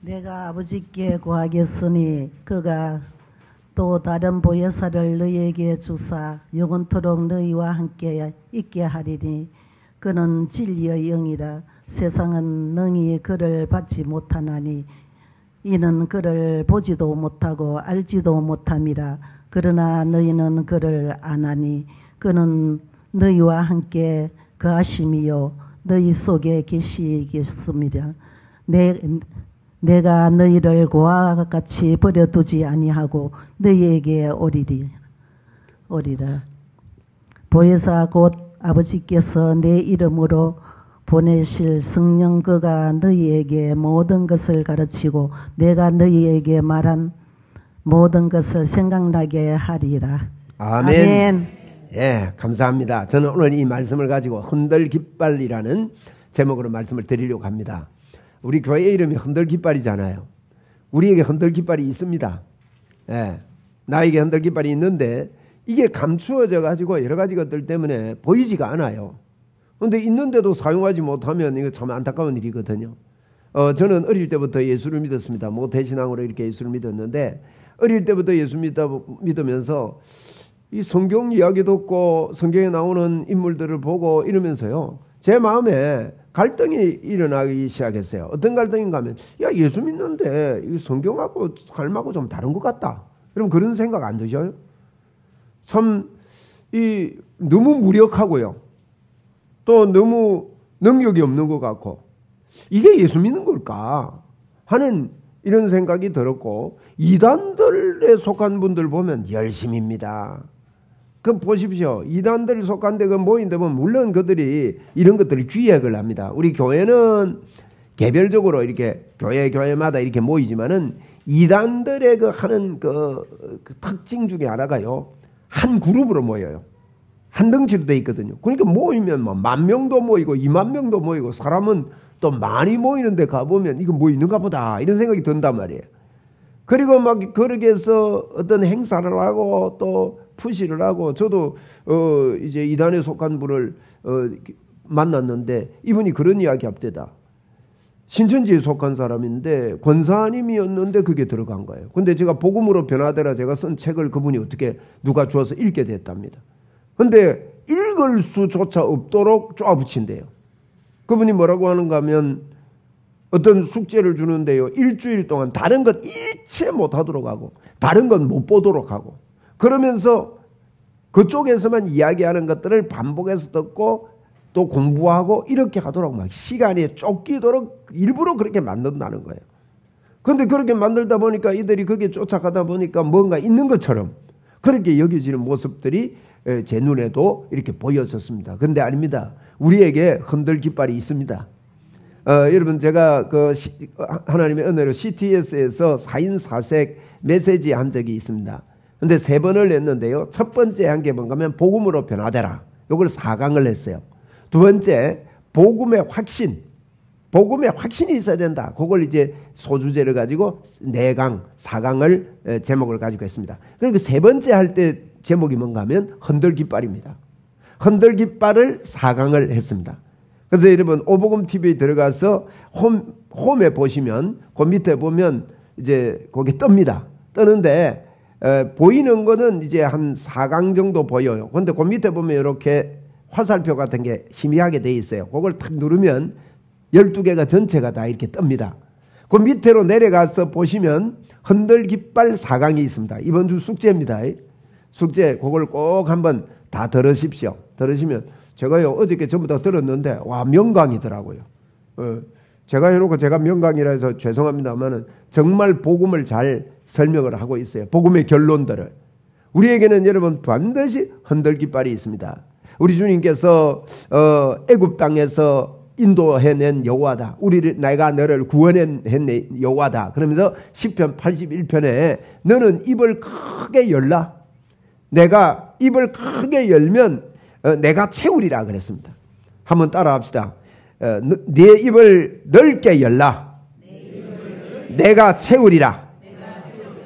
내가 아버지께 구하겠으니 그가 또 다른 보혜사를 너희에게 주사 영원토록 너희와 함께 있게 하리니 그는 진리의 영이라. 세상은 능히 그를 받지 못하나니 이는 그를 보지도 못하고 알지도 못함이라. 그러나 너희는 그를 아나니 그는 너희와 함께 거하심이요 너희 속에 계시겠습니다. 내가 너희를 고아와 같이 버려두지 아니하고 너희에게 오리라. 보혜사 곧 아버지께서 내 이름으로 보내실 성령 그가 너희에게 모든 것을 가르치고 내가 너희에게 말한 모든 것을 생각나게 하리라. 아멘. 예, 감사합니다. 저는 오늘 이 말씀을 가지고 흔들깃발이라는 제목으로 말씀을 드리려고 합니다. 우리 교회 이름이 흔들깃발이잖아요. 우리에게 흔들깃발이 있습니다. 예, 나에게 흔들깃발이 있는데 이게 감추어져 가지고 여러 가지 것들 때문에 보이지가 않아요. 그런데 있는데도 사용하지 못하면 이거 참 안타까운 일이거든요. 저는 어릴 때부터 예수를 믿었습니다. 모태신앙으로 이렇게 예수를 믿었는데 어릴 때부터 예수 믿으면서 이 성경 이야기 듣고 성경에 나오는 인물들을 보고 이러면서요. 제 마음에 갈등이 일어나기 시작했어요. 어떤 갈등인가 하면 야 예수 믿는데 이 성경하고 삶하고 좀 다른 것 같다. 그럼 그런 생각 안 드셔요? 참 너무 무력하고요. 또 너무 능력이 없는 것 같고 이게 예수 믿는 걸까 하는 이런 생각이 들었고 이단들에 속한 분들 보면 열심입니다. 그 보십시오. 이단들 속한 데가 모인데 보면 물론 그들이 이런 것들을 기획을 합니다. 우리 교회는 개별적으로 이렇게 교회마다 이렇게 모이지만은 이단들의 그 하는 그 특징 중에 하나가요. 한 그룹으로 모여요. 한 덩치로 돼 있거든요. 그러니까 모이면 뭐 10,000명도 모이고 20,000명도 모이고 사람은 또 많이 모이는데 가보면 이거 뭐 있는가 보다 이런 생각이 든단 말이에요. 그리고 막 그렇게 해서 어떤 행사를 하고 또 푸시를 하고 저도 이제 이단에 속한 분을 만났는데 이분이 그런 이야기 합대다. 신천지에 속한 사람인데 권사님이었는데 그게 들어간 거예요. 근데 제가 복음으로 변화되라 제가 쓴 책을 그분이 어떻게 누가 주어서 읽게 됐답니다. 근데 읽을 수조차 없도록 쪼아붙인대요. 그분이 뭐라고 하는가 하면 어떤 숙제를 주는데요. 일주일 동안 다른 것 일체 못하도록 하고 다른 건 못 보도록 하고 그러면서 그쪽에서만 이야기하는 것들을 반복해서 듣고 또 공부하고 이렇게 하도록 막 시간이 쫓기도록 일부러 그렇게 만든다는 거예요. 그런데 그렇게 만들다 보니까 이들이 거기에 쫓아가다 보니까 뭔가 있는 것처럼 그렇게 여겨지는 모습들이 제 눈에도 이렇게 보여졌습니다. 그런데 아닙니다. 우리에게 흔들깃발이 있습니다. 여러분 제가 하나님의 은혜로 CTS에서 4인 4색 메시지 한 적이 있습니다. 근데 3번을 냈는데요. 첫 번째 한 게 뭔가 하면 복음으로 변화되라. 이걸 4강을 했어요. 두 번째 복음의 확신. 복음의 확신이 있어야 된다. 그걸 이제 소주제를 가지고 4강, 4강을 제목을 가지고 했습니다. 그리고 세 번째 할 때 제목이 뭔가 하면 흔들깃발입니다. 흔들깃발을 4강을 했습니다. 그래서 여러분 오복음 TV에 들어가서 홈에 보시면 그 밑에 보면 이제 거기 뜹니다. 뜨는데 보이는 거는 이제 한 4강 정도 보여요. 그런데 그 밑에 보면 이렇게 화살표 같은 게 희미하게 돼 있어요. 그걸 탁 누르면 12개가 전체가 다 이렇게 뜹니다. 그 밑으로 내려가서 보시면 흔들깃발 4강이 있습니다. 이번 주 숙제입니다. 숙제 그걸 꼭 한번 다 들으십시오. 들으시면 제가요 어저께 전부 다 들었는데 와 명강이더라고요. 제가 해놓고 제가 명강이라 해서 죄송합니다만은 정말 복음을 잘 설명을 하고 있어요. 복음의 결론들을. 우리에게는 여러분 반드시 흔들깃발이 있습니다. 우리 주님께서 애굽 땅에서 인도해낸 여호와다. 내가 너를 구원해낸 여호와다. 그러면서 시편 81편에 너는 입을 크게 열라. 내가 입을 크게 열면 내가 채우리라 그랬습니다. 한번 따라 합시다. 네 입을 넓게 열라. 내가 채우리라.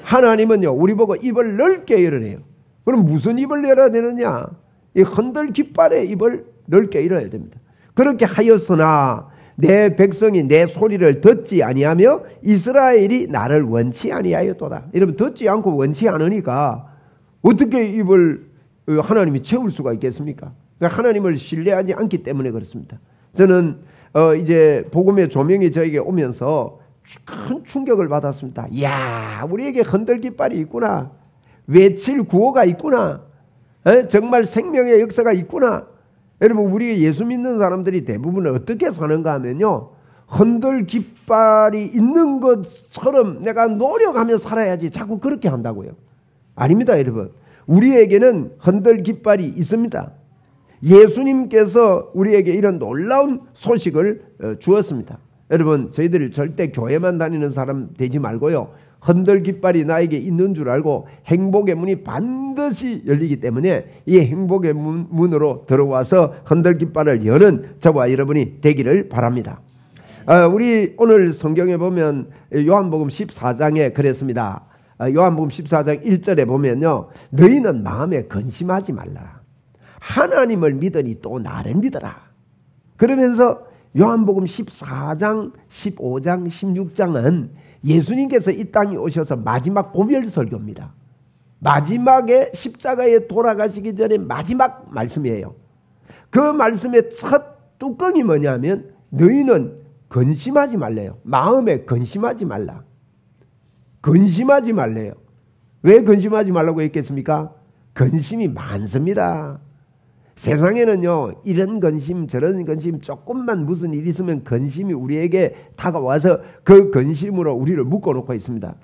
하나님은요 우리 보고 입을 넓게 열으래요. 그럼 무슨 입을 열어야 되느냐? 이 흔들깃발의 입을 넓게 열어야 됩니다. 그렇게 하였으나 내 백성이 내 소리를 듣지 아니하며 이스라엘이 나를 원치 아니하였도다. 여러분, 듣지 않고 원치 않으니까 어떻게 입을 하나님이 채울 수가 있겠습니까? 하나님을 신뢰하지 않기 때문에 그렇습니다. 저는 이제 복음의 조명이 저에게 오면서 큰 충격을 받았습니다. 이야, 우리에게 흔들깃발이 있구나. 외칠 구호가 있구나. 정말 생명의 역사가 있구나. 여러분, 우리 예수 믿는 사람들이 대부분 어떻게 사는가 하면요, 흔들깃발이 있는 것처럼 내가 노력하며 살아야지 자꾸 그렇게 한다고요. 아닙니다, 여러분. 우리에게는 흔들깃발이 있습니다. 예수님께서 우리에게 이런 놀라운 소식을 주었습니다. 여러분, 저희들 절대 교회만 다니는 사람 되지 말고요, 흔들깃발이 나에게 있는 줄 알고 행복의 문이 반드시 열리기 때문에 이 행복의 문으로 들어와서 흔들깃발을 여는 저와 여러분이 되기를 바랍니다. 우리 오늘 성경에 보면 요한복음 14장에 그랬습니다. 요한복음 14장 1절에 보면요, 너희는 마음에 근심하지 말라. 하나님을 믿으니 또 나를 믿어라. 그러면서 요한복음 14장, 15장, 16장은 예수님께서 이 땅에 오셔서 마지막 고별 설교입니다. 마지막에 십자가에 돌아가시기 전에 마지막 말씀이에요. 그 말씀의 첫 뚜껑이 뭐냐면 너희는 근심하지 말래요. 마음에 근심하지 말라. 근심하지 말래요. 왜 근심하지 말라고 했겠습니까? 근심이 많습니다. 세상에는요, 이런 근심 저런 근심, 조금만 무슨 일이 있으면 근심이 우리에게 다가와서 그 근심으로 우리를 묶어놓고 있습니다.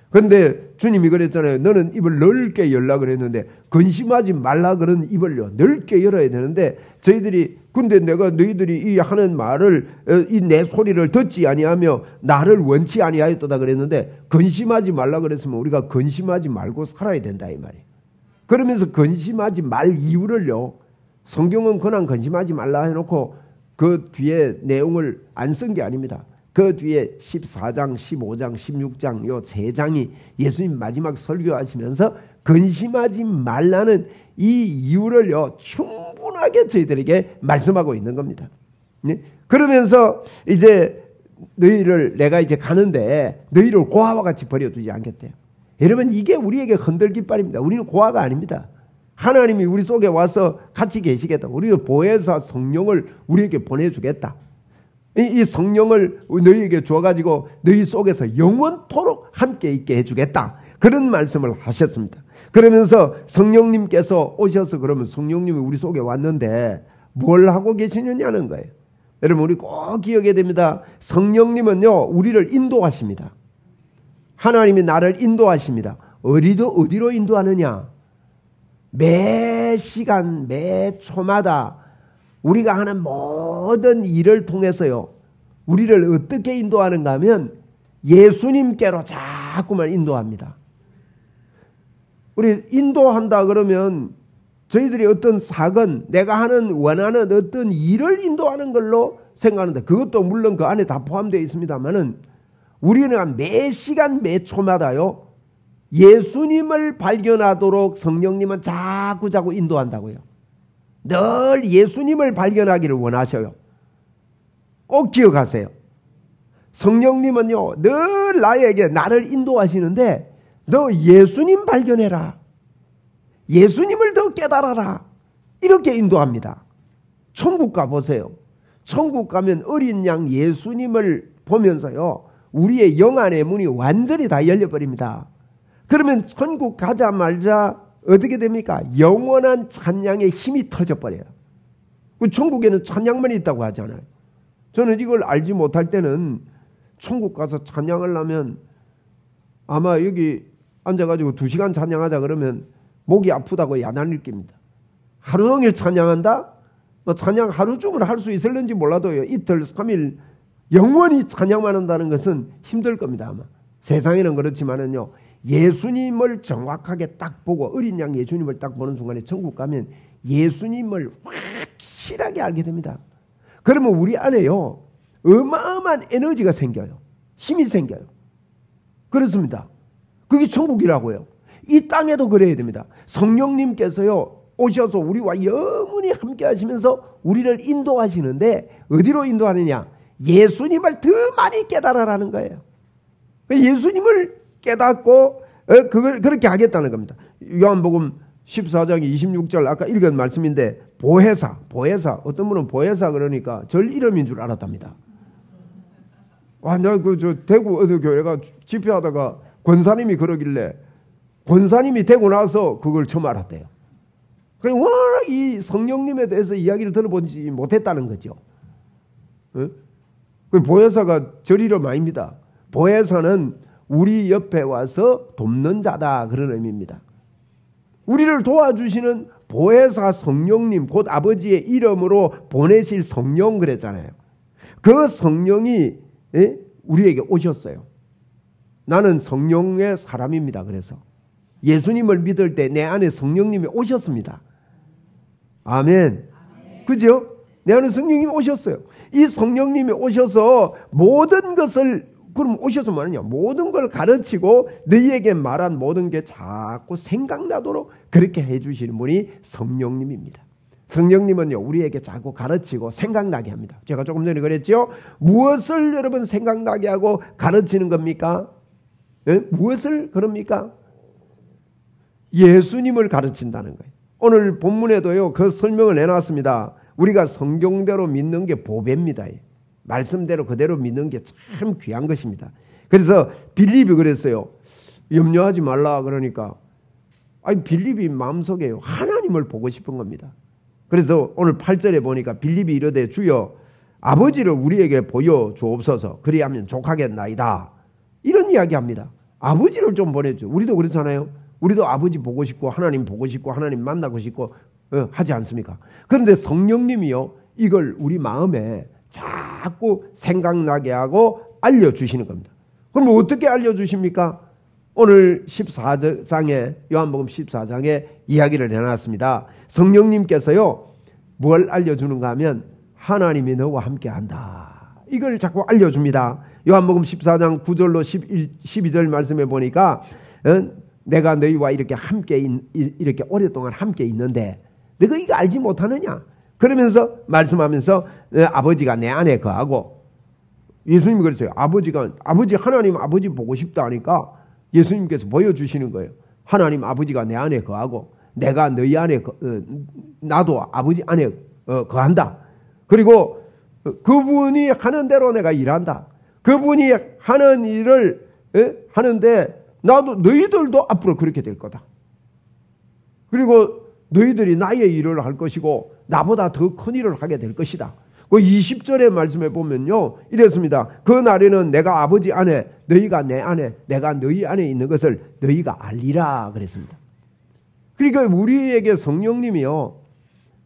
그런데 주님이 그랬잖아요. 너는 입을 넓게 열라 그랬는데 근심하지 말라 그런 입을요 넓게 열어야 되는데, 저희들이 근데 내가 너희들이 이 하는 말을 이 내 소리를 듣지 아니하며 나를 원치 아니하였도다 그랬는데, 근심하지 말라 그랬으면 우리가 근심하지 말고 살아야 된다 이 말이에요. 그러면서 근심하지 말 이유를요, 성경은 그냥 근심하지 말라 해놓고 그 뒤에 내용을 안 쓴 게 아닙니다. 그 뒤에 14장, 15장, 16장 요 세 장이 예수님 마지막 설교하시면서 근심하지 말라는 이 이유를요 충분하게 저희들에게 말씀하고 있는 겁니다. 네? 그러면서 이제 너희를 내가 이제 가는데 너희를 고아와 같이 버려두지 않겠대요. 여러분, 이게 우리에게 흔들깃발입니다. 우리는 고아가 아닙니다. 하나님이 우리 속에 와서 같이 계시겠다. 우리를 보혜사 성령을 우리에게 보내주겠다. 이 성령을 너희에게 줘가지고 너희 속에서 영원토록 함께 있게 해주겠다. 그런 말씀을 하셨습니다. 그러면서 성령님께서 오셔서 그러면 성령님이 우리 속에 왔는데 뭘 하고 계시느냐는 거예요. 여러분, 우리 꼭 기억해야 됩니다. 성령님은요 우리를 인도하십니다. 하나님이 나를 인도하십니다. 어디로 인도하느냐? 매 시간 매 초마다 우리가 하는 모든 일을 통해서요 우리를 어떻게 인도하는가 하면 예수님께로 자꾸만 인도합니다. 우리 인도한다 그러면 저희들이 어떤 사건, 내가 하는 원하는 어떤 일을 인도하는 걸로 생각하는데, 그것도 물론 그 안에 다 포함되어 있습니다만은 우리는 매 시간 매 초마다요 예수님을 발견하도록 성령님은 자꾸 인도한다고요. 늘 예수님을 발견하기를 원하셔요. 꼭 기억하세요. 성령님은요 늘 나를 인도하시는데 너 예수님 발견해라. 예수님을 더 깨달아라. 이렇게 인도합니다. 천국 가보세요. 천국 가면 어린 양 예수님을 보면서요 우리의 영안의 문이 완전히 다 열려버립니다. 그러면 천국 가자마자 어떻게 됩니까? 영원한 찬양의 힘이 터져버려요. 천국에는 찬양만 있다고 하잖아요. 저는 이걸 알지 못할 때는 천국 가서 찬양을 하면 아마 여기 앉아가지고 2시간 찬양하자 그러면 목이 아프다고 야단을 낍니다. 하루 종일 찬양한다? 찬양 하루 종일 할 수 있을는지 몰라도요 이틀 3일 영원히 찬양만 한다는 것은 힘들 겁니다. 아마 세상에는 그렇지만은요 예수님을 정확하게 딱 보고 어린 양 예수님을 딱 보는 순간에 천국 가면 예수님을 확실하게 알게 됩니다. 그러면 우리 안에요 어마어마한 에너지가 생겨요. 힘이 생겨요. 그렇습니다. 그게 천국이라고요. 이 땅에도 그래야 됩니다. 성령님께서요 오셔서 우리와 영원히 함께 하시면서 우리를 인도하시는데 어디로 인도하느냐? 예수님을 더 많이 깨달아라는 거예요. 예수님을 깨닫고 그걸 그렇게 하겠다는 겁니다. 요한복음 14장 26절 아까 읽은 말씀인데 보혜사 어떤 분은 보혜사 그러니까 절 이름인 줄 알았답니다. 와, 내가 저 대구 어느 교회가 집회하다가 권사님이 그러길래 권사님이 되고 나서 그걸 처음 알았대요. 그냥 워낙 이 성령님에 대해서 이야기를 들어보지 못했다는 거죠. 그 보혜사가 절 이름 아닙니다. 보혜사는 우리 옆에 와서 돕는 자다 그런 의미입니다. 우리를 도와주시는 보혜사 성령님 곧 아버지의 이름으로 보내실 성령 그랬잖아요. 그 성령이 우리에게 오셨어요. 나는 성령의 사람입니다. 그래서 예수님을 믿을 때 내 안에 성령님이 오셨습니다. 아멘. 그죠? 내 안에 성령님이 오셨어요. 이 성령님이 오셔서 모든 것을 그럼 오셔서 뭐하느냐? 모든 걸 가르치고 너희에게 말한 모든 게 자꾸 생각나도록 그렇게 해주시는 분이 성령님입니다. 성령님은요 우리에게 자꾸 가르치고 생각나게 합니다. 제가 조금 전에 그랬죠. 무엇을 여러분 생각나게 하고 가르치는 겁니까? 무엇을 그럽니까? 예수님을 가르친다는 거예요. 오늘 본문에도요 그 설명을 해놨습니다. 우리가 성경대로 믿는 게 보배입니다. 말씀대로 그대로 믿는 게 참 귀한 것입니다. 그래서 빌립이 그랬어요. 염려하지 말라 그러니까 아니 빌립이 마음속에 하나님을 보고 싶은 겁니다. 그래서 오늘 8절에 보니까 빌립이 이르되 주여 아버지를 우리에게 보여주옵소서 그리하면 족하겠나이다. 이런 이야기합니다. 아버지를 좀 보내줘. 우리도 그렇잖아요. 우리도 아버지 보고 싶고 하나님 보고 싶고 하나님 만나고 싶고 하지 않습니까? 그런데 성령님이요 이걸 우리 마음에 자꾸 생각나게 하고 알려주시는 겁니다. 그럼 어떻게 알려주십니까? 오늘 14장에 요한복음 14장에 이야기를 해놨습니다. 성령님께서요 뭘 알려주는가 하면 하나님이 너와 함께 한다. 이걸 자꾸 알려줍니다. 요한복음 14장 9절로 12절 말씀해 보니까 내가 너희와 이렇게 함께 이렇게 오랫동안 함께 있는데 너가 이거 알지 못하느냐? 그러면서 말씀하면서 아버지가 내 안에 거하고 예수님이 그랬어요. 아버지 하나님 아버지 보고 싶다 하니까 예수님께서 보여주시는 거예요. 하나님 아버지가 내 안에 거하고 내가 너희 안에 나도 아버지 안에 거한다. 그리고 그분이 하는 대로 내가 일한다. 그분이 하는 일을 하는데 나도 너희들도 앞으로 그렇게 될 거다. 그리고 너희들이 나의 일을 할 것이고 나보다 더 큰 일을 하게 될 것이다. 그 20절의 말씀에 보면요 이랬습니다. 그 날에는 내가 아버지 안에 너희가 내 안에 내가 너희 안에 있는 것을 너희가 알리라 그랬습니다. 그러니까 우리에게 성령님이요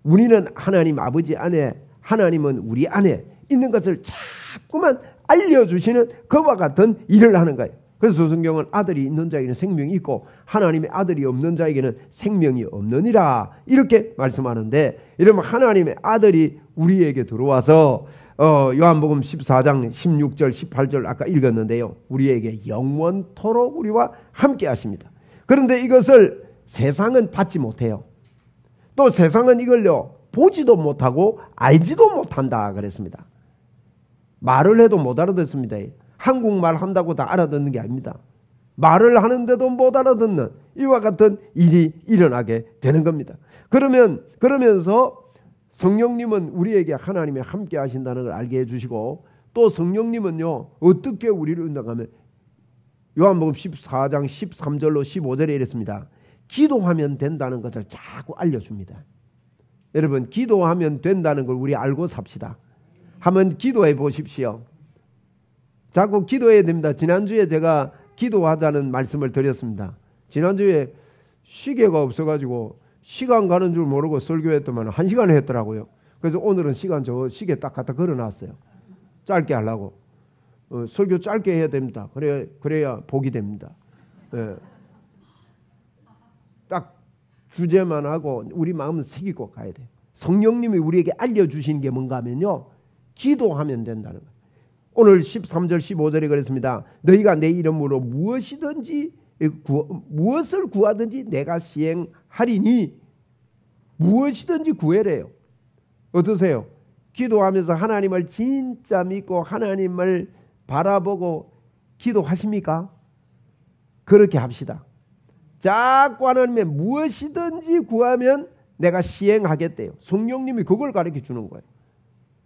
우리는 하나님 아버지 안에 하나님은 우리 안에 있는 것을 자꾸만 알려주시는 그와 같은 일을 하는 거예요. 그래서 성경은 아들이 있는 자에게는 생명이 있고 하나님의 아들이 없는 자에게는 생명이 없느니라 이렇게 말씀하는데 이러면 하나님의 아들이 우리에게 들어와서 요한복음 14장 16절 18절 아까 읽었는데요. 우리에게 영원토록 우리와 함께 하십니다. 그런데 이것을 세상은 받지 못해요. 또 세상은 이걸요 보지도 못하고 알지도 못한다 그랬습니다. 말을 해도 못 알아듣습니다. 한국말 한다고 다 알아듣는 게 아닙니다. 말을 하는데도 못 알아듣는 이와 같은 일이 일어나게 되는 겁니다. 그러면서 성령님은 우리에게 하나님이 함께 하신다는 걸 알게 해주시고 또 성령님은요 어떻게 우리를 운동하면 요한복음 14장 13절로 15절에 이랬습니다. 기도하면 된다는 것을 자꾸 알려줍니다. 여러분 기도하면 된다는 걸 우리 알고 삽시다. 한번 기도해 보십시오. 자꾸 기도해야 됩니다. 지난주에 제가 기도하자는 말씀을 드렸습니다. 지난주에 시계가 없어가지고 시간 가는 줄 모르고 설교했더만 1시간을 했더라고요. 그래서 오늘은 시간 저 시계 딱 갖다 걸어놨어요. 짧게 하려고. 설교 짧게 해야 됩니다. 그래야 복이 됩니다. 예. 딱 주제만 하고 우리 마음은 새기고 가야 돼요. 성령님이 우리에게 알려주시는 게 뭔가 하면요. 기도하면 된다는 거예요. 오늘 13절 15절에 그랬습니다. 너희가 내 이름으로 무엇을 구하든지 내가 시행하리니 무엇이든지 구해래요. 어떠세요? 기도하면서 하나님을 진짜 믿고 하나님을 바라보고 기도하십니까? 그렇게 합시다. 자꾸 하나님의 무엇이든지 구하면 내가 시행하겠대요. 성령님이 그걸 가르쳐 주는 거예요.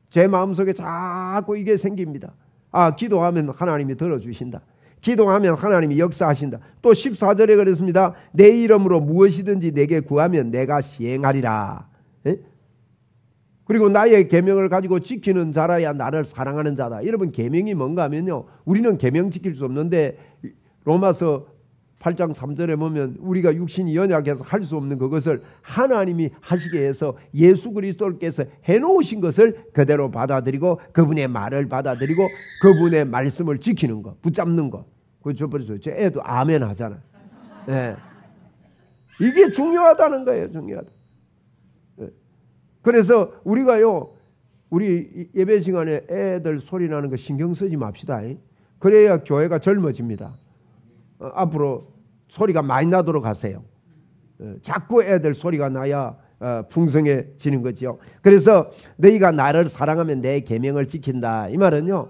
제 마음속에 자꾸 이게 생깁니다. 아, 기도하면 하나님이 들어주신다. 기도하면 하나님이 역사하신다. 또 14절에 그랬습니다. 내 이름으로 무엇이든지 내게 구하면 내가 시행하리라. 에? 그리고 나의 계명을 가지고 지키는 자라야 나를 사랑하는 자다. 여러분, 계명이 뭔가 하면요, 우리는 계명 지킬 수 없는데 로마서 8장 3절에 보면 우리가 육신이 연약해서 할 수 없는 그것을 하나님이 하시게 해서 예수 그리스도께서 해놓으신 것을 그대로 받아들이고 그분의 말을 받아들이고 그분의 말씀을 지키는 거, 붙잡는 거. 그저 벌써 제 애도 아멘 하잖아요. 네. 이게 중요하다는 거예요. 중요하다. 네. 그래서 우리가요, 우리 예배 시간에 애들 소리 나는 거 신경 쓰지 맙시다. 그래야 교회가 젊어집니다. 앞으로 소리가 많이 나도록 하세요. 자꾸 애들 소리가 나야 풍성해지는 거죠. 그래서 너희가 나를 사랑하면 내 계명을 지킨다. 이 말은요,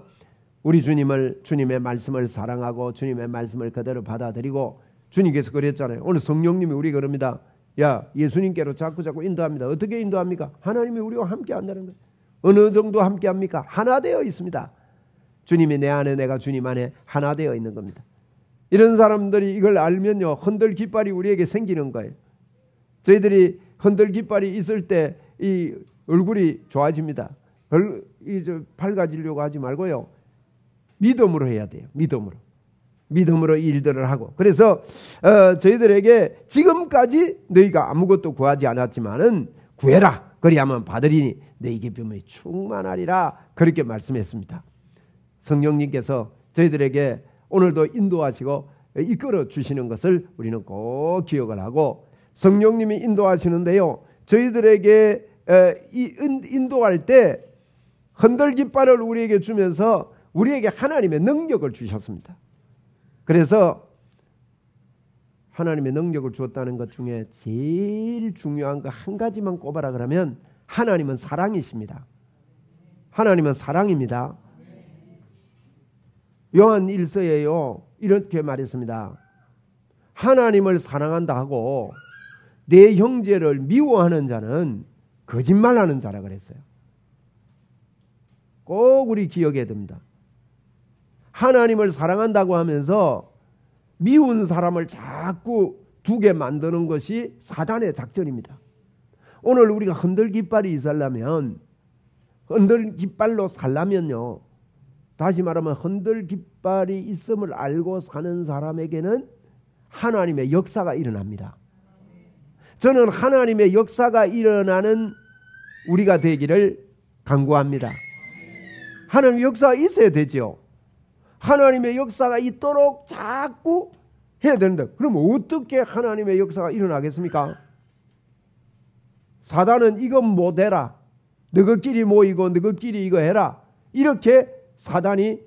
우리 주님의 말씀을 사랑하고 주님의 말씀을 그대로 받아들이고, 주님께서 그랬잖아요. 오늘 성령님이 우리 그럽니다. 야, 예수님께로 자꾸 인도합니다. 어떻게 인도합니까? 하나님이 우리와 함께 한다는 거예요. 어느 정도 함께 합니까? 하나 되어 있습니다. 주님이 내 안에, 내가 주님 안에 하나 되어 있는 겁니다. 이런 사람들이 이걸 알면요, 혼들 깃발이 우리에게 생기는 거예요. 저희들이 혼들 깃발이 있을 때 이 얼굴이 좋아집니다. 밝아지려고 하지 말고요, 믿음으로 해야 돼요. 믿음으로 일들을 하고. 그래서 저희들에게 지금까지 너희가 아무것도 구하지 않았지만은 구해라. 그리하면 받으리니 너희 기쁨이 충만하리라. 그렇게 말씀했습니다. 성령님께서 저희들에게 오늘도 인도하시고 이끌어 주시는 것을 우리는 꼭 기억을 하고, 성령님이 인도하시는데요, 저희들에게 인도할 때 흔들 깃발을 우리에게 주면서 우리에게 하나님의 능력을 주셨습니다. 그래서 하나님의 능력을 주었다는 것 중에 제일 중요한 거 한 가지만 꼽아라 그러면 하나님은 사랑이십니다. 하나님은 사랑입니다. 요한 1서에요 이렇게 말했습니다. 하나님을 사랑한다 하고 내 형제를 미워하는 자는 거짓말하는 자라 그랬어요. 꼭 우리 기억해야 됩니다. 하나님을 사랑한다고 하면서 미운 사람을 자꾸 두게 만드는 것이 사단의 작전입니다. 오늘 우리가 흔들 깃발이 있으려면, 흔들 깃발로 살려면요, 다시 말하면 흔들 깃발이 있음을 알고 사는 사람에게는 하나님의 역사가 일어납니다. 저는 하나님의 역사가 일어나는 우리가 되기를 간구합니다. 하나님의 역사가 있어야 되죠. 하나님의 역사가 있도록 자꾸 해야 되는데, 그럼 어떻게 하나님의 역사가 일어나겠습니까? 사단은 이건 못해라, 너희끼리 모이고 너희끼리 이거 해라, 이렇게 사단이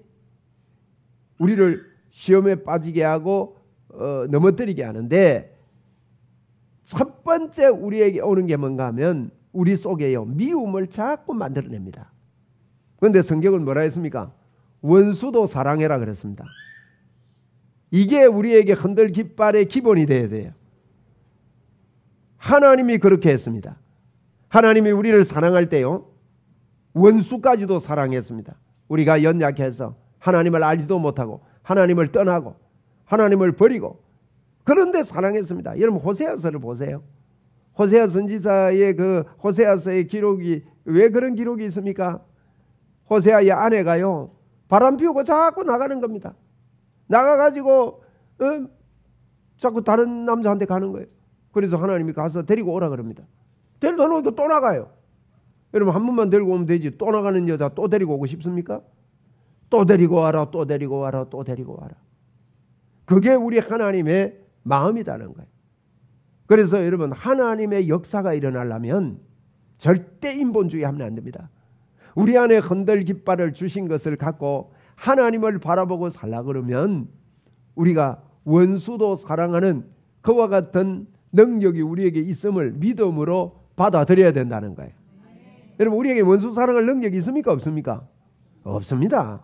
우리를 시험에 빠지게 하고 넘어뜨리게 하는데, 첫 번째 우리에게 오는 게 뭔가 하면 우리 속에요, 미움을 자꾸 만들어냅니다. 그런데 성경은 뭐라 했습니까? 원수도 사랑해라 그랬습니다. 이게 우리에게 흔들 깃발의 기본이 되어야 돼요. 하나님이 그렇게 했습니다. 하나님이 우리를 사랑할 때요, 원수까지도 사랑했습니다. 우리가 연약해서 하나님을 알지도 못하고 하나님을 떠나고 하나님을 버리고, 그런데 사랑했습니다. 여러분, 호세아서를 보세요. 호세아 선지자의 그 호세아서의 기록이 왜 그런 기록이 있습니까? 호세아의 아내가요, 바람 피우고 자꾸 나가는 겁니다. 나가가지고 자꾸 다른 남자한테 가는 거예요. 그래서 하나님이 가서 데리고 오라 그럽니다. 데리고 오니까 또 나가요. 여러분, 한 번만 데리고 오면 되지, 또 나가는 여자 또 데리고 오고 싶습니까? 또 데리고 와라, 또 데리고 와라, 또 데리고 와라. 그게 우리 하나님의 마음이라는 거예요. 그래서 여러분, 하나님의 역사가 일어나려면 절대 인본주의 하면 안 됩니다. 우리 안에 흔들 깃발을 주신 것을 갖고 하나님을 바라보고 살라 그러면 우리가 원수도 사랑하는 그와 같은 능력이 우리에게 있음을 믿음으로 받아들여야 된다는 거예요. 여러분, 우리에게 원수 사랑할 능력이 있습니까? 없습니까? 없습니다.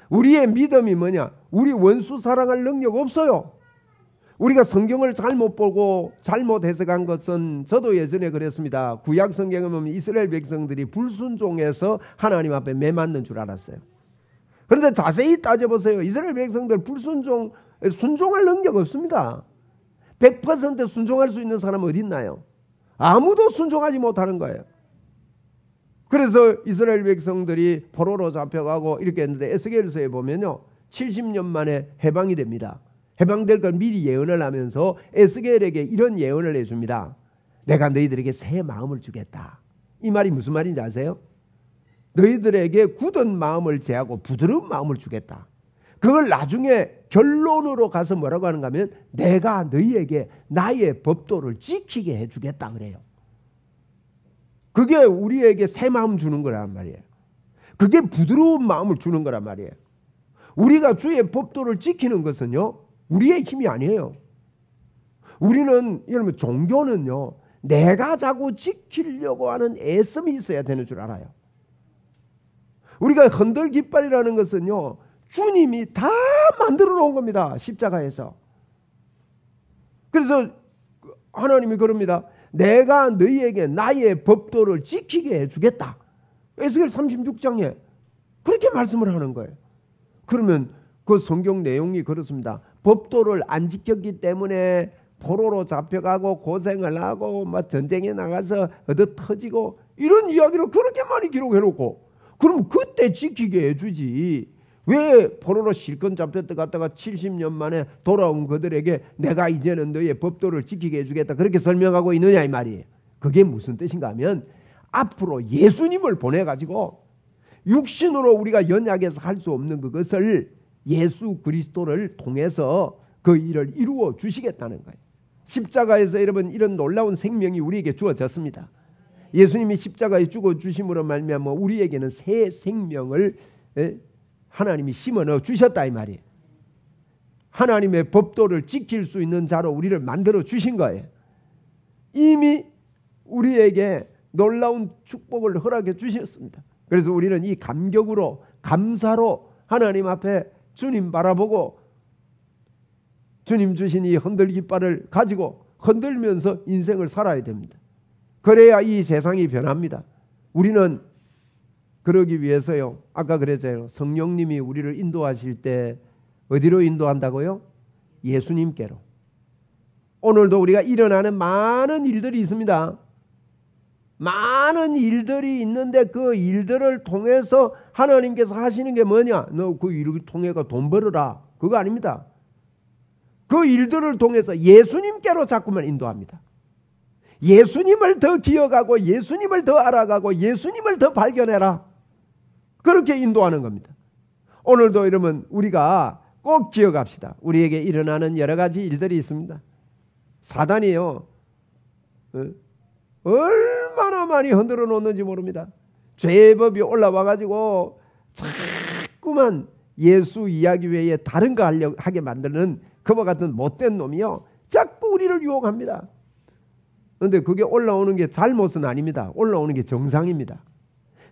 우리의 믿음이 뭐냐? 우리 원수 사랑할 능력 없어요. 우리가 성경을 잘못 보고 잘못 해석한 것은, 저도 예전에 그랬습니다. 구약 성경에 보면 이스라엘 백성들이 불순종해서 하나님 앞에 매맞는 줄 알았어요. 그런데 자세히 따져보세요. 이스라엘 백성들 순종할 능력 없습니다. 100% 순종할 수 있는 사람은 어디 있나요? 아무도 순종하지 못하는 거예요. 그래서 이스라엘 백성들이 포로로 잡혀가고 이렇게 했는데, 에스겔서에 보면요, 70년 만에 해방이 됩니다. 해방될 걸 미리 예언을 하면서 에스겔에게 이런 예언을 해줍니다. 내가 너희들에게 새 마음을 주겠다. 이 말이 무슨 말인지 아세요? 너희들에게 굳은 마음을 제하고 부드러운 마음을 주겠다. 그걸 나중에 결론으로 가서 뭐라고 하는가 하면, 내가 너희에게 나의 법도를 지키게 해주겠다 그래요. 그게 우리에게 새 마음 주는 거란 말이에요. 그게 부드러운 마음을 주는 거란 말이에요. 우리가 주의 법도를 지키는 것은요, 우리의 힘이 아니에요. 우리는, 여러분, 종교는요, 내가 자꾸 지키려고 하는 애씀이 있어야 되는 줄 알아요. 우리가 흔들 깃발이라는 것은요, 주님이 다 만들어 놓은 겁니다. 십자가에서. 그래서 하나님이 그럽니다. 내가 너희에게 나의 법도를 지키게 해주겠다. 에스겔 36장에 그렇게 말씀을 하는 거예요. 그러면 그 성경 내용이 그렇습니다. 법도를 안 지켰기 때문에 포로로 잡혀가고 고생을 하고 막 전쟁에 나가서 얻어 터지고 이런 이야기를 그렇게 많이 기록해놓고, 그럼 그때 지키게 해주지. 왜 포로로 실컷 잡혔다 갔다가 70년 만에 돌아온 그들에게 내가 이제는 너의 법도를 지키게 해주겠다 그렇게 설명하고 있느냐 이 말이에요. 그게 무슨 뜻인가 하면, 앞으로 예수님을 보내가지고 육신으로 우리가 연약해서 할 수 없는 그것을 예수 그리스도를 통해서 그 일을 이루어 주시겠다는 거예요. 십자가에서 여러분, 이런 놀라운 생명이 우리에게 주어졌습니다. 예수님이 십자가에 죽어 주심으로 말미암아 우리에게는 새 생명을 하나님이 심어 주셨다 이 말이에요. 하나님의 법도를 지킬 수 있는 자로 우리를 만들어 주신 거예요. 이미 우리에게 놀라운 축복을 허락해 주셨습니다. 그래서 우리는 이 감격으로, 감사로 하나님 앞에 주님 바라보고 주님 주신 이 흔들 깃발을 가지고 흔들면서 인생을 살아야 됩니다. 그래야 이 세상이 변합니다. 우리는 그러기 위해서요, 아까 그랬잖아요. 성령님이 우리를 인도하실 때 어디로 인도한다고요? 예수님께로. 오늘도 우리가 일어나는 많은 일들이 있습니다. 많은 일들이 있는데 그 일들을 통해서 하나님께서 하시는 게 뭐냐? 너 그 일을 통해서 돈 벌어라. 그거 아닙니다. 그 일들을 통해서 예수님께로 자꾸만 인도합니다. 예수님을 더 기억하고 예수님을 더 알아가고 예수님을 더 발견해라. 그렇게 인도하는 겁니다. 오늘도 여러분, 우리가 꼭 기억합시다. 우리에게 일어나는 여러 가지 일들이 있습니다. 사단이요, 얼마나 많이 흔들어 놓는지 모릅니다. 죄의 법이 올라와 가지고 자꾸만 예수 이야기 외에 다른 거 하게 만드는 그와 같은 못된 놈이요, 자꾸 우리를 유혹합니다. 그런데 그게 올라오는 게 잘못은 아닙니다. 올라오는 게 정상입니다.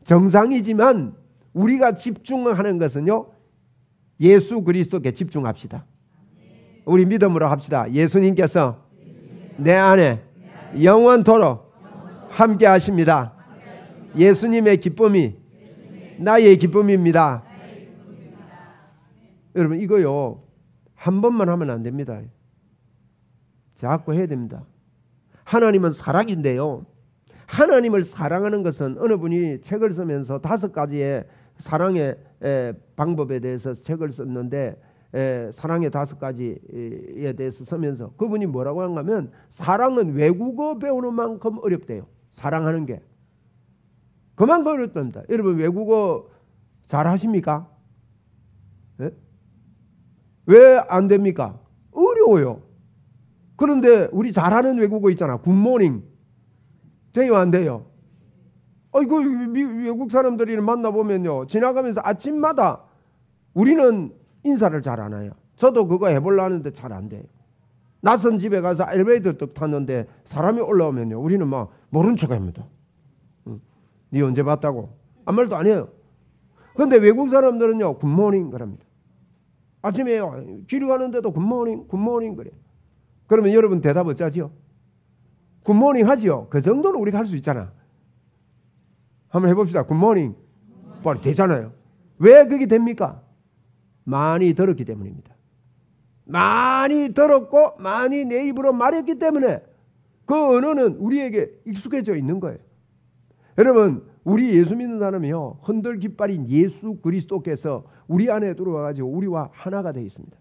정상이지만 우리가 집중하는 것은요, 예수 그리스도께 집중합시다. 우리 믿음으로 합시다. 예수님께서 내 안에 영원토록 함께 하십니다. 예수님의 기쁨이 나의 기쁨입니다. 여러분, 이거요, 한 번만 하면 안 됩니다. 자꾸 해야 됩니다. 하나님은 사랑인데요, 하나님을 사랑하는 것은, 어느 분이 책을 쓰면서 5가지의 사랑의 방법에 대해서 책을 썼는데, 사랑의 5가지에 대해서 쓰면서 그분이 뭐라고 하냐면, 사랑은 외국어 배우는 만큼 어렵대요. 사랑하는 게 그만큼 어렵답니다. 여러분, 외국어 잘 하십니까? 왜 안 됩니까? 어려워요. 그런데 우리 잘하는 외국어 있잖아. 굿모닝 돼요, 안 돼요? 이거 외국 사람들이 만나보면요, 지나가면서 아침마다 우리는 인사를 잘 안 해요. 저도 그거 해보려 하는데 잘 안 돼요. 낯선 집에 가서 엘리베이터 딱 탔는데 사람이 올라오면요, 우리는 막 모른 척합니다. 니 언제 봤다고? 아무 말도 안 해요. 그런데 외국 사람들은요, 굿모닝 그럽니다. 아침에요, 길이 가는데도 굿모닝, 굿모닝 그래. 그러면 여러분 대답 어쩌지요? 굿모닝 하지요. 그 정도는 우리가 할 수 있잖아. 한번 해봅시다. 굿모닝. 바로 되잖아요. 왜 그게 됩니까? 많이 들었기 때문입니다. 많이 들었고 많이 내 입으로 말했기 때문에 그 언어는 우리에게 익숙해져 있는 거예요. 여러분, 우리 예수 믿는 사람이요, 흔들 깃발인 예수 그리스도께서 우리 안에 들어와가지고 우리와 하나가 되어 있습니다.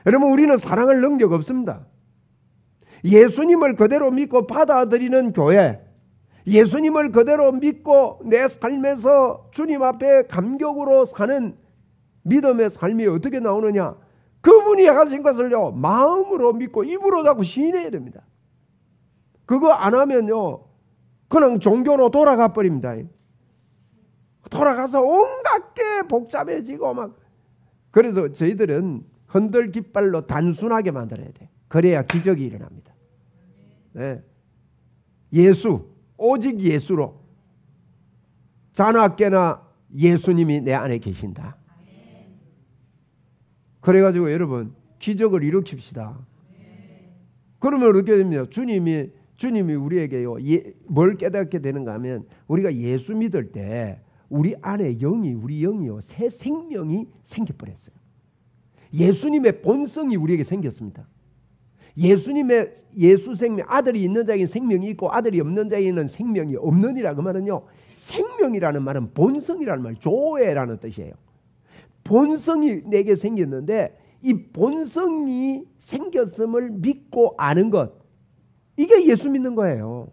여러분, 우리는 사랑할 능력 없습니다. 예수님을 그대로 믿고 받아들이는 교회, 예수님을 그대로 믿고 내 삶에서 주님 앞에 감격으로 사는 믿음의 삶이 어떻게 나오느냐? 그분이 하신 것을요, 마음으로 믿고 입으로 자꾸 시인해야 됩니다. 그거 안 하면요, 그냥 종교로 돌아가 버립니다. 돌아가서 온갖 게 복잡해지고 막. 그래서 저희들은 흔들 깃발로 단순하게 만들어야 돼. 그래야 기적이 일어납니다. 네. 예수, 오직 예수로. 자나깨나 예수님이 내 안에 계신다. 그래가지고 여러분, 기적을 일으킵시다. 그러면 어떻게 됩니까? 주님이 우리에게요, 뭘 깨닫게 되는가 하면, 우리가 예수 믿을 때 우리 안에 우리 영이요, 새 생명이 생겨버렸어요. 예수님의 본성이 우리에게 생겼습니다. 예수 생명, 아들이 있는 자에게는 생명이 있고 아들이 없는 자에게는 생명이 없느니라. 그 말은요, 생명이라는 말은 본성이라는 말, 조회라는 뜻이에요. 본성이 내게 생겼는데 이 본성이 생겼음을 믿고 아는 것, 이게 예수 믿는 거예요.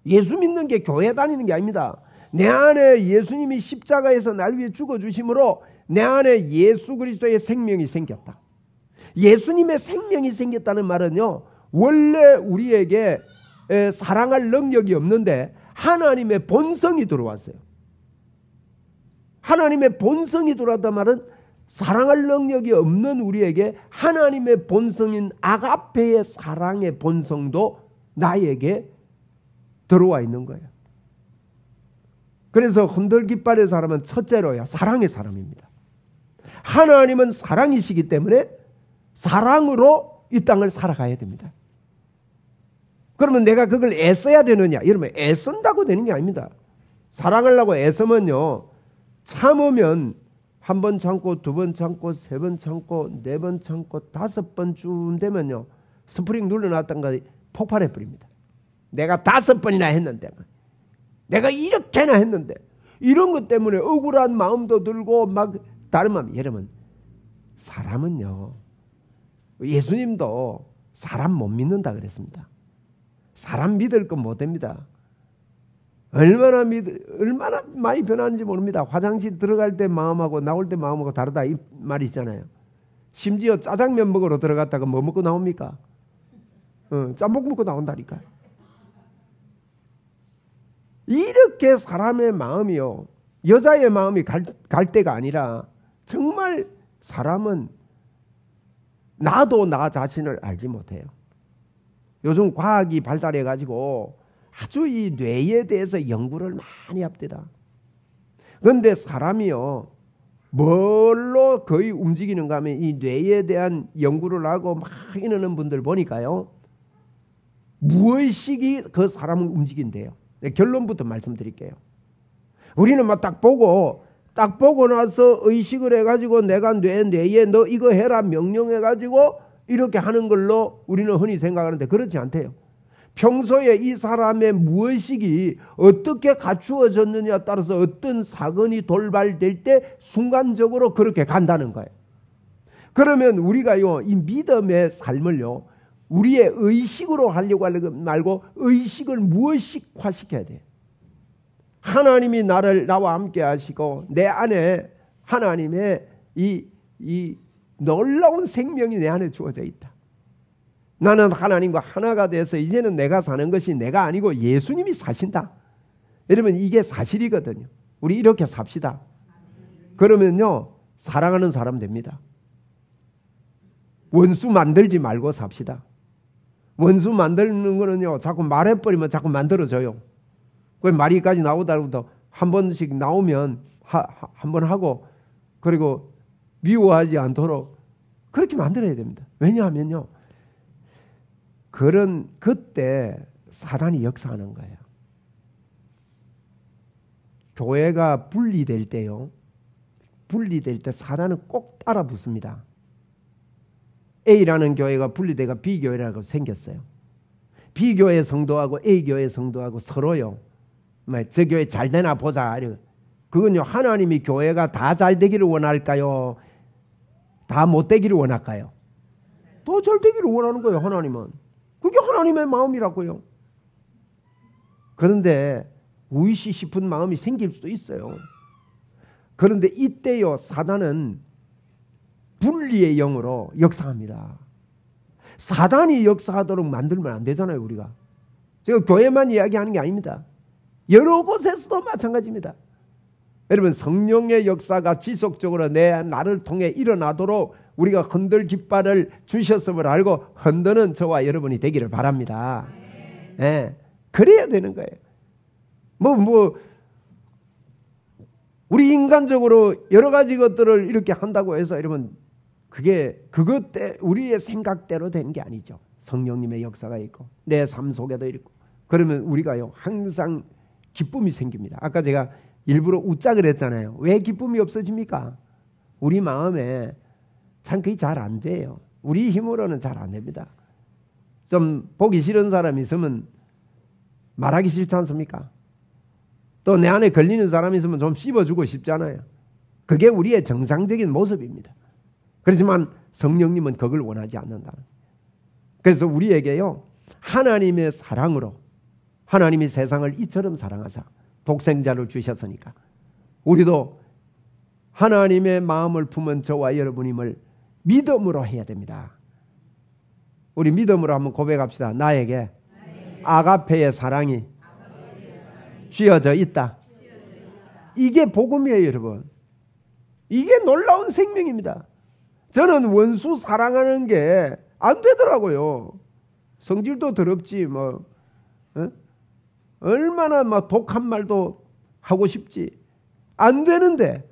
예수 믿는 게 교회 다니는 게 아닙니다. 내 안에 예수님이 십자가에서 날 위해 죽어주심으로 내 안에 예수 그리스도의 생명이 생겼다. 예수님의 생명이 생겼다는 말은요, 원래 우리에게 사랑할 능력이 없는데 하나님의 본성이 들어왔어요. 하나님의 본성이 들어왔단 말은 사랑할 능력이 없는 우리에게 하나님의 본성인 아가페의 사랑의 본성도 나에게 들어와 있는 거예요. 그래서 흔들 깃발의 사람은 첫째로요, 사랑의 사람입니다. 하나님은 사랑이시기 때문에 사랑으로 이 땅을 살아가야 됩니다. 그러면 내가 그걸 애써야 되느냐? 여러분, 애쓴다고 되는 게 아닙니다. 사랑하려고 애쓰면요, 참으면 한 번 참고, 두 번 참고, 세 번 참고, 네 번 참고, 다섯 번쯤 되면요, 스프링 눌러놨던가 폭발해 버립니다. 내가 5번이나 했는데, 내가 이렇게나 했는데, 이런 것 때문에 억울한 마음도 들고 막 다른 마음. 여러분, 사람은요, 예수님도 사람 못 믿는다 그랬습니다. 사람 믿을 건 못 됩니다. 얼마나 많이 변하는지 모릅니다. 화장실 들어갈 때 마음하고 나올 때 마음하고 다르다, 이 말이 있잖아요. 심지어 짜장면 먹으러 들어갔다가 뭐 먹고 나옵니까? 짬뽕 먹고 나온다니까요. 이렇게 사람의 마음이요, 여자의 마음이 갈 때가 아니라 정말 사람은 나도 나 자신을 알지 못해요. 요즘 과학이 발달해 가지고 아주 이 뇌에 대해서 연구를 많이 합니다. 그런데 사람이요, 뭘로 거의 움직이는가 하면 이 뇌에 대한 연구를 하고 막 이러는 분들 보니까요, 무의식이 그 사람을 움직인대요. 결론부터 말씀드릴게요. 우리는 막 딱 보고 나서 의식을 해가지고 내가 뇌에 너 이거 해라 명령해가지고 이렇게 하는 걸로 우리는 흔히 생각하는데 그렇지 않대요. 평소에 이 사람의 무의식이 어떻게 갖추어졌느냐에 따라서 어떤 사건이 돌발될 때 순간적으로 그렇게 간다는 거예요. 그러면 우리가요, 이 믿음의 삶을요, 우리의 의식으로 하려고 하는 거 말고 의식을 무의식화 시켜야 돼요. 하나님이 나와 함께 하시고 내 안에 하나님의 이 놀라운 생명이 내 안에 주어져 있다. 나는 하나님과 하나가 돼서 이제는 내가 사는 것이 내가 아니고 예수님이 사신다. 여러분, 이게 사실이거든요. 우리 이렇게 삽시다. 그러면요, 사랑하는 사람 됩니다. 원수 만들지 말고 삽시다. 원수 만드는 거는요, 자꾸 말해버리면 자꾸 만들어져요. 그 마리까지 나오다가부터 한 번씩 나오면 한 번 하고 그리고 미워하지 않도록 그렇게 만들어야 됩니다. 왜냐하면요, 그때 사단이 역사하는 거예요. 교회가 분리될 때요, 분리될 때 사단은 꼭 따라 붙습니다. A라는 교회가 분리돼가 B교회라고 생겼어요. B교회 성도하고 A교회 성도하고 서로요, 저 교회 잘 되나 보자. 그건요, 하나님이 교회가 다 잘 되기를 원할까요? 다 못 되기를 원할까요? 더 잘 되기를 원하는 거예요, 하나님은. 그게 하나님의 마음이라고요. 그런데 우이시 싶은 마음이 생길 수도 있어요. 그런데 이때요, 사단은 분리의 영으로 역사합니다. 사단이 역사하도록 만들면 안 되잖아요, 우리가. 제가 교회만 이야기하는 게 아닙니다. 여러 곳에서도 마찬가지입니다. 여러분, 성령의 역사가 지속적으로 나를 통해 일어나도록 우리가 흔들 깃발을 주셨음을 알고 흔드는 저와 여러분이 되기를 바랍니다. 네. 그래야 되는 거예요. 우리 인간적으로 여러 가지 것들을 이렇게 한다고 해서 여러분, 우리의 생각대로 되는 게 아니죠. 성령님의 역사가 있고 내 삶 속에도 있고 그러면 우리가요, 항상 기쁨이 생깁니다. 아까 제가 일부러 웃작을 했잖아요. 왜 기쁨이 없어집니까? 우리 마음에 참 그게 잘 안 돼요. 우리 힘으로는 잘 안 됩니다. 좀 보기 싫은 사람이 있으면 말하기 싫지 않습니까? 또 내 안에 걸리는 사람이 있으면 좀 씹어주고 싶잖아요. 그게 우리의 정상적인 모습입니다. 그렇지만 성령님은 그걸 원하지 않는다. 그래서 우리에게요, 하나님의 사랑으로 하나님이 세상을 이처럼 사랑하사 독생자를 주셨으니까 우리도 하나님의 마음을 품은 저와 여러분임을 믿음으로 해야 됩니다. 우리 믿음으로 한번 고백합시다. 나에게 아가페의 사랑이 쥐어져 있다. 이게 복음이에요, 여러분. 이게 놀라운 생명입니다. 저는 원수 사랑하는 게 안 되더라고요. 성질도 더럽지 얼마나 독한 말도 하고 싶지. 안 되는데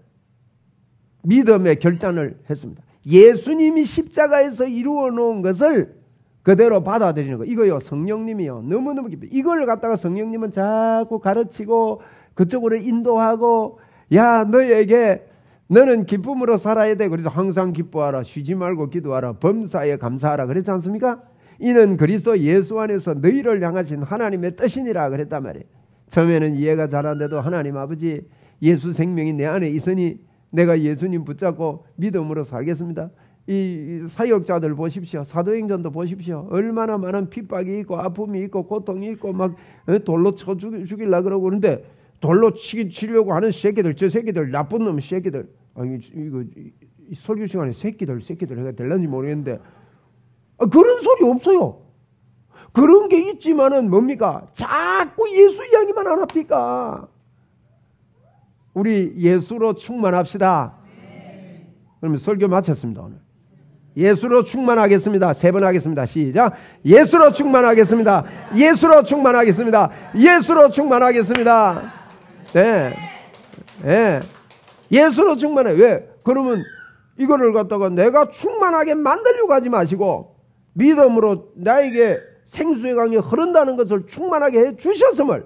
믿음의 결단을 했습니다. 예수님이 십자가에서 이루어 놓은 것을 그대로 받아들이는 거. 이거요, 성령님이요, 너무너무 기뻐요. 이걸 갖다가 성령님은 자꾸 가르치고 그쪽으로 인도하고, 야, 너는 기쁨으로 살아야 돼. 그래서 항상 기뻐하라, 쉬지 말고 기도하라, 범사에 감사하라 그랬지 않습니까? 이는 그리스도 예수 안에서 너희를 향하신 하나님의 뜻이니라 그랬단 말이에요. 처음에는 이해가 잘 안 돼도 하나님 아버지, 예수 생명이 내 안에 있으니 내가 예수님 붙잡고 믿음으로 살겠습니다. 이 사역자들 보십시오. 사도행전도 보십시오. 얼마나 많은 핍박이 있고 아픔이 있고 고통이 있고 막 돌로 쳐 죽이려고 그러고 그런데 돌로 치려고 하는 새끼들, 저 새끼들, 나쁜 놈 새끼들. 이거 설교 시간에 새끼들 해가 될런지 모르겠는데 그런 소리 없어요. 그런 게 있지만은 뭡니까? 자꾸 예수 이야기만 안 합니까? 우리 예수로 충만합시다. 그러면 설교 마쳤습니다. 오늘 예수로 충만하겠습니다. 3번 하겠습니다. 시작. 예수로 충만하겠습니다. 예수로 충만하겠습니다. 예수로 충만하겠습니다. 네. 네. 예수로 충만해. 왜? 그러면 이거를 갖다가 내가 충만하게 만들려고 하지 마시고 믿음으로 나에게 생수의 강이 흐른다는 것을 충만하게 해 주셨음을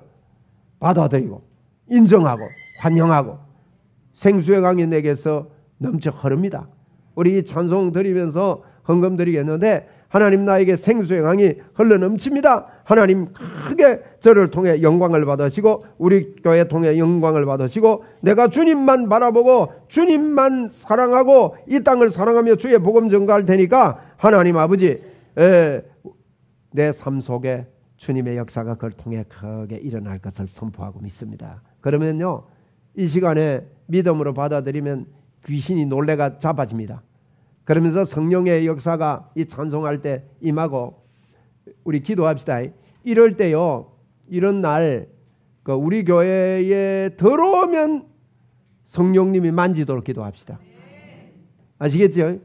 받아들이고 인정하고 환영하고 생수의 강이 내게서 넘쳐 흐릅니다. 우리 찬송 드리면서 헌금 드리겠는데 하나님 나에게 생수의 강이 흘러 넘칩니다. 하나님 크게 저를 통해 영광을 받으시고 우리 교회 통해 영광을 받으시고 내가 주님만 바라보고 주님만 사랑하고 이 땅을 사랑하며 주의 복음 전가할 테니까 하나님 아버지 내 삶 속에 주님의 역사가 그걸 통해 크게 일어날 것을 선포하고 믿습니다. 그러면요 이 시간에 믿음으로 받아들이면 귀신이 놀래가 잡아집니다. 그러면서 성령의 역사가 이 찬송할 때 임하고 우리 기도합시다. 이럴 때요 이런 날 우리 교회에 들어오면 성령님이 만지도록 기도합시다. 아시겠죠?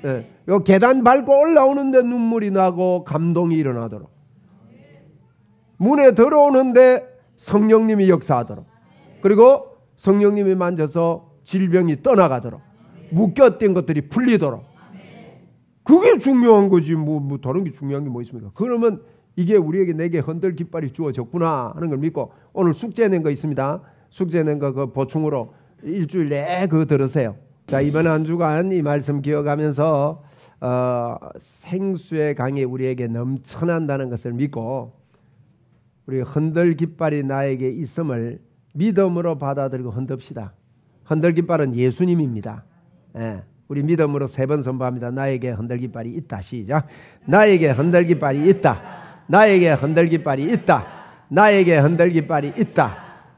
네. 요 계단 밟고 올라오는데 눈물이 나고 감동이 일어나도록 문에 들어오는데 성령님이 역사하도록, 그리고 성령님이 만져서 질병이 떠나가도록, 묶였던 것들이 풀리도록. 그게 중요한 거지. 뭐 다른 게 중요한 게 뭐 있습니까? 그러면 이게 우리에게 내게 헌들 깃발이 주어졌구나 하는 걸 믿고, 오늘 숙제 낸 거 있습니다. 숙제 낸 거 그 보충으로 일주일 내에 그거 들으세요. 자, 이번 한 주간 이 말씀 기억하면서 생수의 강이 우리에게 넘쳐난다는 것을 믿고, 우리 헌들 깃발이 나에게 있음을 믿음으로 받아들이고 흔듭시다. 헌들 깃발은 예수님입니다. 예, 우리 믿음으로 3번 선포합니다. 나에게 헌들 깃발이 있다. 시작. 나에게 헌들 깃발이 있다. 나에게 헌들 깃발이 있다. 나에게 헌들 깃발이 있다.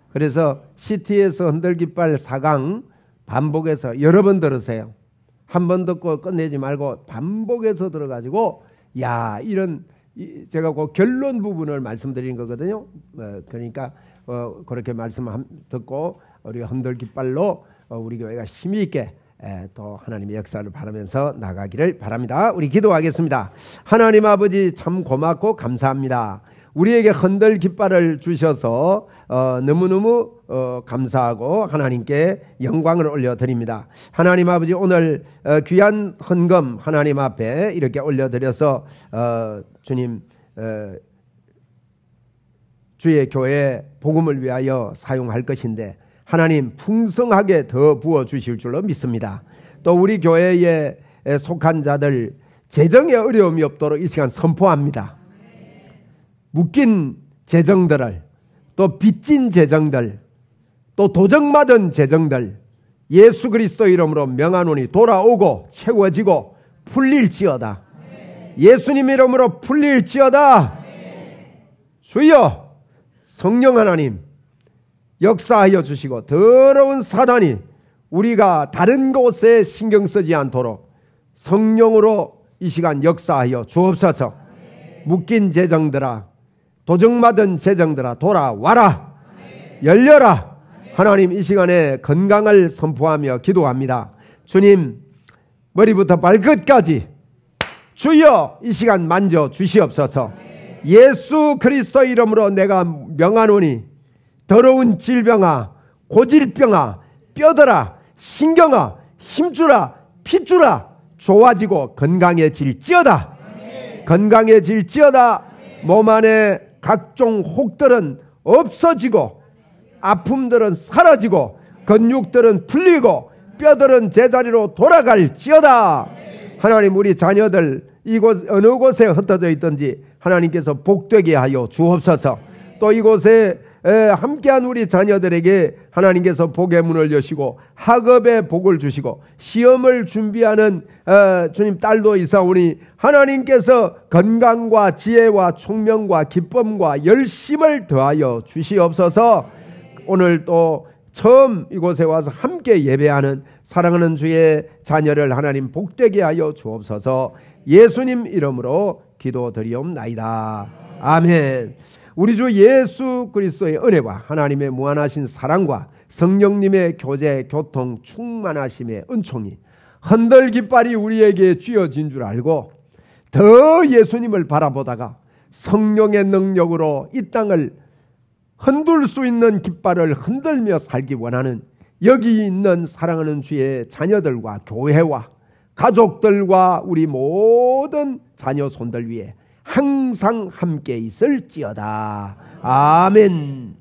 그래서 CT에서 헌들 깃발 4강 반복해서 여러 번 들으세요. 한 번 듣고 끝내지 말고 반복해서 들어가지고, 야, 이런, 제가 그 결론 부분을 말씀드린 거거든요. 그러니까 그렇게 말씀 듣고 우리 헌들 깃발로 우리 교회가 힘이 있게 또 하나님의 역사를 바라면서 나가기를 바랍니다. 우리 기도하겠습니다. 하나님 아버지, 참 고맙고 감사합니다. 우리에게 헌들 깃발을 주셔서 너무너무 감사하고 하나님께 영광을 올려드립니다. 하나님 아버지, 오늘 귀한 헌금 하나님 앞에 이렇게 올려드려서 주님 주의 교회 복음을 위하여 사용할 것인데, 하나님 풍성하게 더 부어주실 줄로 믿습니다. 또 우리 교회에 속한 자들 재정에 어려움이 없도록 이 시간 선포합니다. 묶인 재정들을, 또 빚진 재정들, 또 도적맞은 재정들 예수 그리스도 이름으로 명하노니 돌아오고 채워지고 풀릴지어다. 예수님 이름으로 풀릴지어다. 주여, 성령 하나님 역사하여 주시고, 더러운 사단이 우리가 다른 곳에 신경 쓰지 않도록 성령으로 이 시간 역사하여 주옵소서. 묶인 재정들아, 도적맞은 재정들아, 돌아와라. 열려라. 하나님, 이 시간에 건강을 선포하며 기도합니다. 주님, 머리부터 발끝까지 주여 이 시간 만져 주시옵소서. 예수 그리스도 이름으로 내가 명하노니 더러운 질병아, 고질병아, 뼈들아, 신경아, 힘주라, 핏주라 좋아지고 건강해질지어다. 건강해질지어다. 몸 안에 각종 혹들은 없어지고, 아픔들은 사라지고, 근육들은 풀리고, 뼈들은 제자리로 돌아갈지어다. 하나님, 우리 자녀들 이곳 어느 곳에 흩어져 있든지 하나님께서 복되게 하여 주옵소서. 또 이곳에 함께한 우리 자녀들에게 하나님께서 복의 문을 여시고 학업의 복을 주시고, 시험을 준비하는 주님 딸도 있사오니 하나님께서 건강과 지혜와 총명과 기쁨과 열심을 더하여 주시옵소서. 오늘 또 처음 이곳에 와서 함께 예배하는 사랑하는 주의 자녀를 하나님 복되게 하여 주옵소서. 예수님 이름으로 기도드리옵나이다. 아멘. 우리 주 예수 그리스도의 은혜와 하나님의 무한하신 사랑과 성령님의 교제, 교통, 충만하심의 은총이 헌들 깃발이 우리에게 쥐어진 줄 알고 더 예수님을 바라보다가 성령의 능력으로 이 땅을 흔들 수 있는 깃발을 흔들며 살기 원하는 여기 있는 사랑하는 주의 자녀들과 교회와 가족들과 우리 모든 자녀 손들 위에 항상 함께 있을지어다. 아멘.